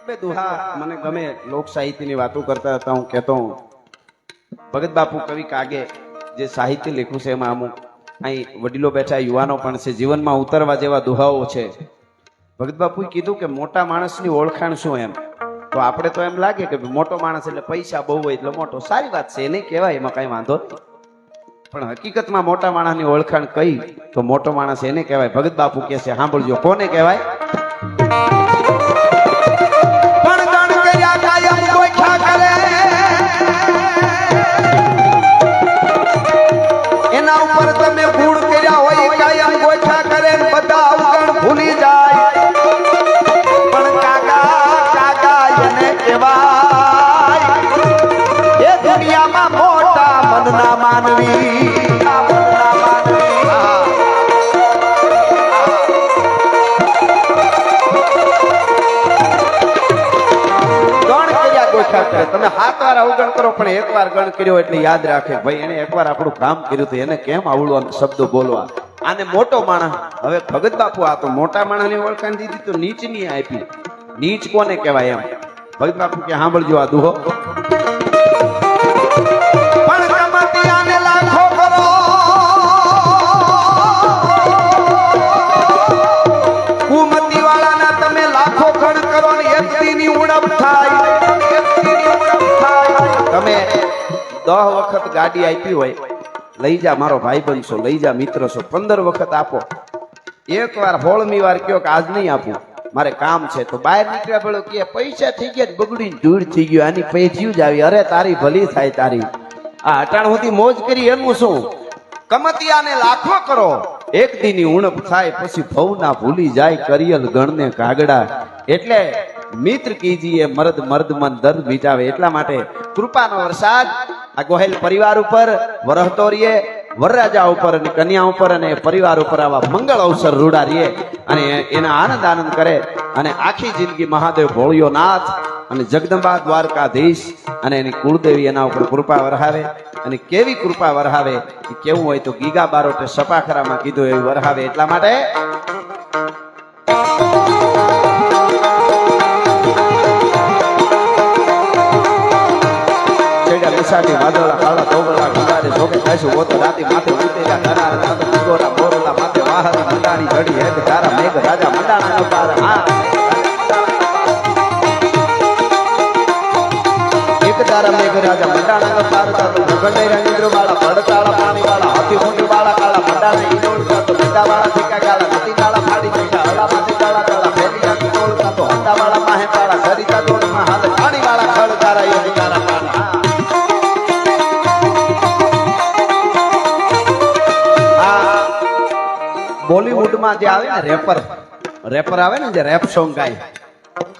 બે દુહા મને ગમે લોક સાહિત્યની વાતો કરતા હતા હું કહેતો હું ભગત બાપુ કવિ કાગે જે સાહિત્ય લખ્યું છે એમાં અમુક અહીં વડીલો બેઠા યુવાનો પણ છે જીવનમાં ઉતરવા જેવા દુહાઓ છે ભગત બાપુએ કીધું કે મોટા માણસની ઓળખાણ શું એમ તો આપણે તો એમ લાગે કે મોટો માણસ એટલે પૈસા બહુ હોય એટલે મોટો સારી વાત છે એને કહેવાય એમાં કઈ વાંધો નહીં પણ હકીકતમાં મોટા માણસની ઓળખાણ કઈ તો મોટો માણસ એને કહેવાય ભગત બાપુ કહે છે સાંભળજો કોને કહેવાય એના ઉપર તમે ગુણ કર્યા હોય કાયમ ગોઠા કરે બધા અવગણ ભૂલી જાય પણ કાકા કાકા એને કહેવાય એ દુનિયામાં મોટા મનના માનવી તમે 7 વાર અવગણ કરો પણ એક વાર ગણ કર્યો એટલે યાદ રાખે ભાઈ એને એકવાર આપણું કામ કર્યું હતું એને કેમ આવડવા શબ્દો બોલવા આને મોટો માણસ હવે ભગત બાપુ આ તો મોટા માણસની ઓળખાણ દીધી તો નીચની આપી નીચ કોને કહેવાય એમ ભગત બાપુ કે સાંભળજો આ દુહો પણ કમતિયાને લાખો કરો કુમતી વાળાના તમે લાખો ગણ કરો ને એકતીની ઉણપ થાય તમે 10 વખત ગાડી આપી હોય લઈ જા મારો ભાઈ બનશો લઈ જા મિત્ર છો 15 વખત આપો એક વાર 16મી વાર કયો કે આજ નહીં આપું મારે કામ છે તો બહાર નીકળ્યા પેલો કે પૈસા થઈ ગયા બગડીને ધૂળ થઈ ગયું આની પૈસ્યું જ આવી અરે તારી ભલી થાય તારી આ અટાણ હોતી મોજ કરી એનું શું કમતિયાને લાખો કરો એક દીની ઉણપ થાય પછી ભવના ભૂલી જાય કરિયલ ગણને કાગડા એટલે મિત્ર કીજીએ મર્દ મર્દ મન દર્દ મિટાવે એટલા માટે કૃપાનો વરસાદ આ ગોહેલ પરિવાર ઉપર વરહતોરીએ વરરાજા ઉપર અને કન્યા ઉપર અને પરિવાર ઉપર આવા મંગળ અવસર રૂડારીએ અને એના આનંદ કરે અને આખી જિંદગી મહાદેવ ભોળિયો નાથ અને જગદંબા દ્વારકાધીશ અને એની કુળદેવી એના ઉપર કૃપા વરહાવે અને કેવી કૃપા વરહાવે કેવું હોય તો ગીગા બારોટે સપાખરામાં કીધું એવી વરહાવે એટલા માટે વિસાટી વાદળા કાળા ધોબળા ગુલારે જોકે ખાઈશું ઓતો રાતી માથે ઉતેલા ધરાર રાત ગોરા મોરલા માથે વાહરી મંડાણી જડી હેગ તારા મેઘ રાજા મંડાણા નો પાર હા એક તારા મેઘ રાજા મંડાણા નો પાર તો ભગંડે રંગીન્દ્ર વાળા પડતાળા પાણી વાળા હાથી મુંડી વાળા કાળા મંડાણા ઈડોળતા તો બેટા વાળા ઠીકા કાળા નદી કાળા ફાડી બેઠા હલા માથે કાળા કાળા ફેરીના ઈડોળતા તો હંડા વાળા માહે કાળા સરિતા દોડમાં હાથ પાણી વાળા ખડ તારા યોગી તારા પાણી બોલીવુડમાં જે આવે ને રેપર આવે ને જે રેપ સોંગ ગાય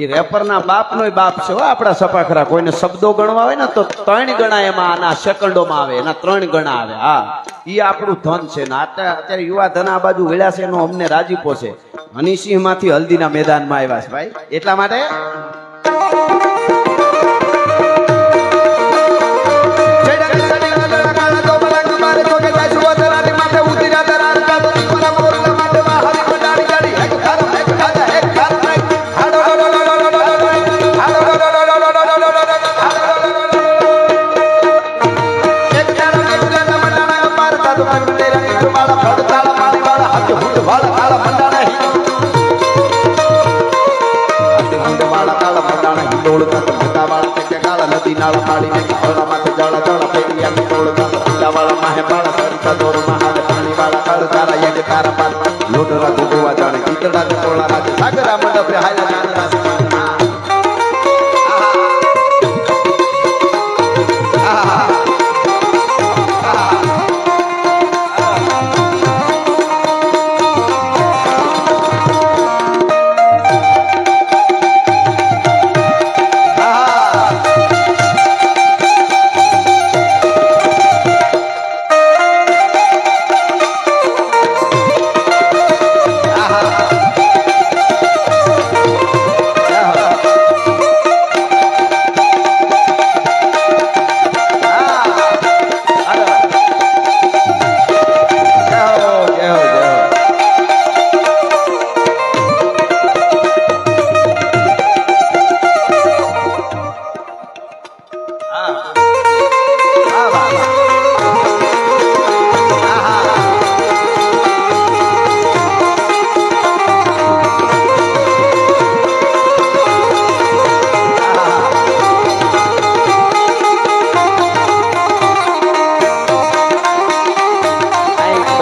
એ રેપરના બાપનો બાપ છે આપણા સપાખરા કોઈને શબ્દો ગણવા હોય ને તો 3 ગણા એમાં આના સેકન્ડોમાં આવે એના 3 ગણા આવે હા એ આપણું ધન છે ને અત્યારે યુવા ધન આ બાજુ વેળ્યા છે એનો અમને રાજીપો છે હનીસિંહ માંથી હલ્દીના મેદાનમાં આવ્યા છે ભાઈ એટલા માટે નાળા પાડીને હળા માથે જળા જળા ફેરિયા તોડતા ઈલા વાળા માહે પાળા સરિતા દોર મહાલ પાણી વાળા કાળ તારા યગ તારા પાર લોટરા ગોગવા જાણે કીતડા ટોળા રાજ સાગરા મંડપે હાયલા જાનરા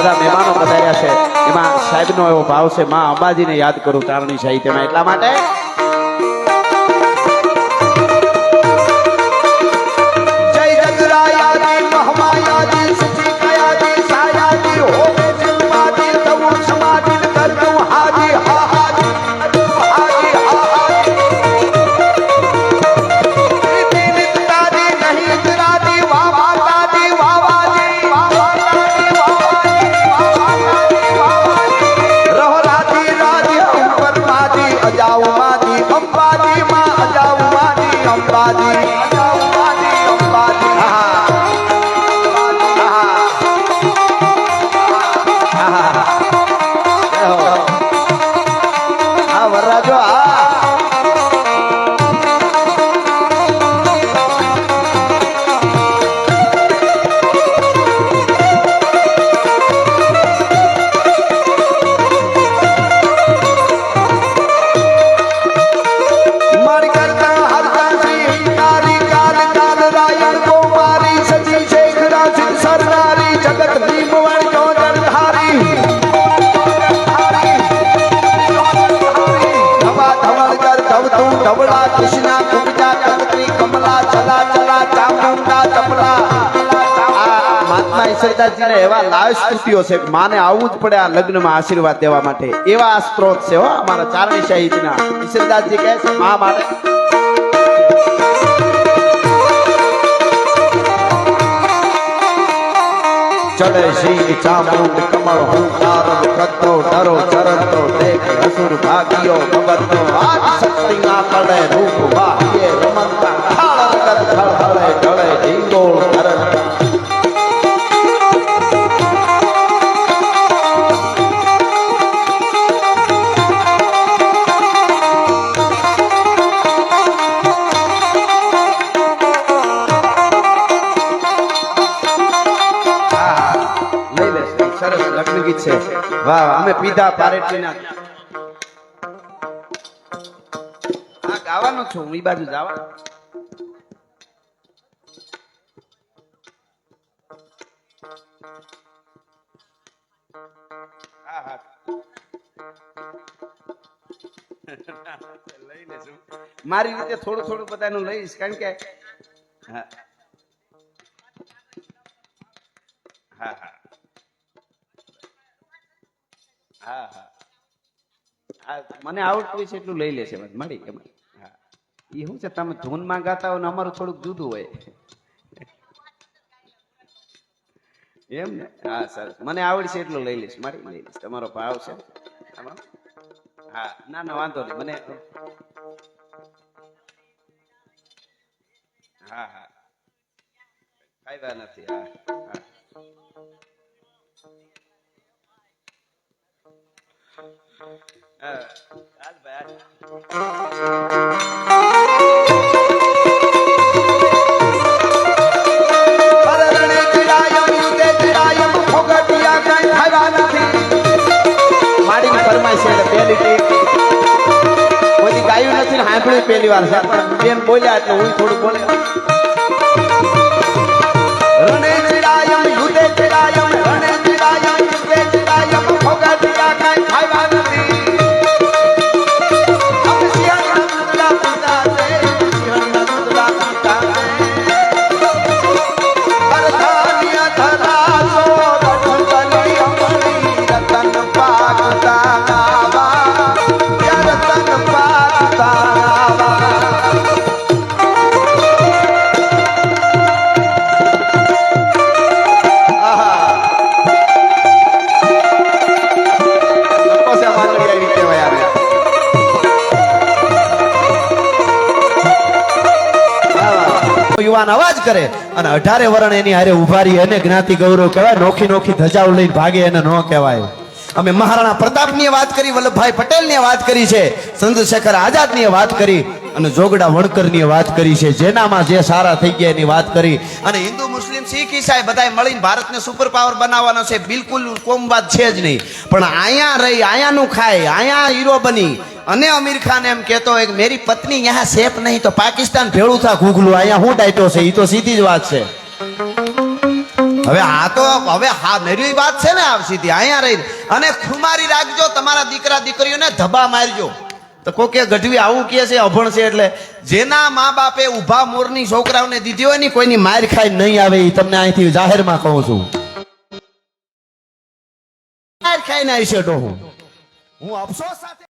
બધા મહેમાનો પધાર્યા છે એમાં સાહેબનો એવો ભાવ છે માં અંબાજીને યાદ કરું ચારણી સાહિત્યમાં એટલા માટે જય જગરાયાજી મહામાયાજી સચી કયાજી સાયાજી હો જન્માજી તવ સમાધિ કરતું હાજી હા હાજી હાજી હા હાજી દીન તારી નહીં તરાજી વાહ માતાજી વાહ વાજી વાહ માતાજી વાહ વાજી વાહ માતાજી વાહ વાજી રહો રાજી રાજી અંબર માજી અજાઉ માજી અંબાજી માં અજાઉ માજી અંબાજી અજાઉ માજી અંબાજી હા વરરાજો હા મર કરતા હરતા શ્રી કારી કાલ કાલ રાયણ કુમારી સચી શેખરા સિદ્ધ સરનારી જગત ભીમવણ જોજન ધારી ધવા ધવળ કર ધવતું ધવળા કૃષ્ણા કુબજા કત્રી કમલા ચલા ચલા ચામુંડા ચપલા મહાત્મા ઈશ્વરદાસજીને એવા લાવ સ્તુતિઓ છે કે માને આવવું જ પડે આ લગ્નમાં આશીર્વાદ દેવા માટે એવા આ સ્ત્રોત છે હો અમારા ચારણી સાહિત્યના ઈશ્વરદાસજી કહે છે મા માટે ચડે સિંહ ચામુંડ કમળ હુંકાર કદનો ડરો ચરણનો દેખ અસુર ભાગ્યો ભગતનો આજ શક્તિ ના પડે રૂપ વાહ્ય રમંતા ખાળ કર ખળહળે ઢળે ઢીંગોળ કરતા લઈ લે સરસ લગ્ન ગીત છે વાહ અમે પીધા પારેટીના આ ગાવાનો છું હું ઈ બાજુ જાવા હા હા લઈ લેશું મારી રીતે થોડું થોડું બધાનું લઈશ કારણ કે હા હા હા હા હા હા મને આવડતું છે એટલું લઈ લેશે મળી એમાં હા એ શું છે તમે ધૂનમાં ગાતા હોય ને અમારું થોડુંક જુદું હોય એમ ને હા સરસ મને આવડશે એટલું લઈ લઈશ મારી લઈ લઈશ તમારો ભાવ છે આમાં હા ના ના વાંધો નહીં મને હા હા ફાયદા નથી હા હા હાલ ભાઈ માડીની ફરમાઈશ છે એટલે પહેલી ટીક કોઈ ગાયું નથી ને સાંભળ્યું પહેલી વાર છે પણ બેન બોલ્યા એટલે હું થોડું બોલે રણે ચિડાયમ યુધે ચિડાયમ રણે ચિડાયમ યુધે ચિડાયમ ભોગટિયા કાઈ ખાવા નથી અબ સિંહણ નંદલા પિતા છે સિંહણ નંદલા પિતા છે અરધાનિયા ધરાસો રઠબલી અમરી રતન પાકતા નાવા રતન પાકતા નાવા યુવાન અવાજ કરે અને 18 વર્ષ એની હારે ઉભા રહી અને જ્ઞાતિ ગૌરવ કહેવાય નોખી નોખી ધજાઓ લઈને ભાગે એને ન કહેવાય અમે મહારાણા પ્રતાપની વાત કરી વલ્લભભાઈ પટેલની વાત કરી છે ચંદ્રશેખર આઝાદની વાત કરી અને જોગડા વણકરની વાત કરી છે જેનામાં જે સારા થઈ ગયા એની વાત કરી અને હિન્દુ મુસ્લિમ શીખ ઈસાઈ બધાય મળીને ભારતને સુપર પાવર બનાવવાનો છે બિલકુલ કોમવાદ છે જ નહીં પણ અહીંયા રહી અહીંયાનું ખાય અહીંયા હીરો બની અને અમીર ખાન એમ કહેતો હોય કે મેરી પત્ની યહાં સેફ નહીં તો પાકિસ્તાન ભેળું થા ઘૂઘલું અહીંયા હું ડાયટો છે એ તો સીધી જ વાત છે હવે હા નરી વાત છે ને આ સીધી અહીંયા રહી અને ખુમારી રાખજો તમારા દીકરા દીકરીઓને ધબા મારજો તો કોકે ગઢવી આવું કહે છે અભણ છે એટલે જેના મા બાપે ઊભા મોરની છોકરાઓને દીધી હોય ને કોઈની માર ખાઈ નહીં આવે એ તમને અહીંથી જાહેરમાં કહું છું માર ખાઈને આવી છે હું અફસોસ સાથે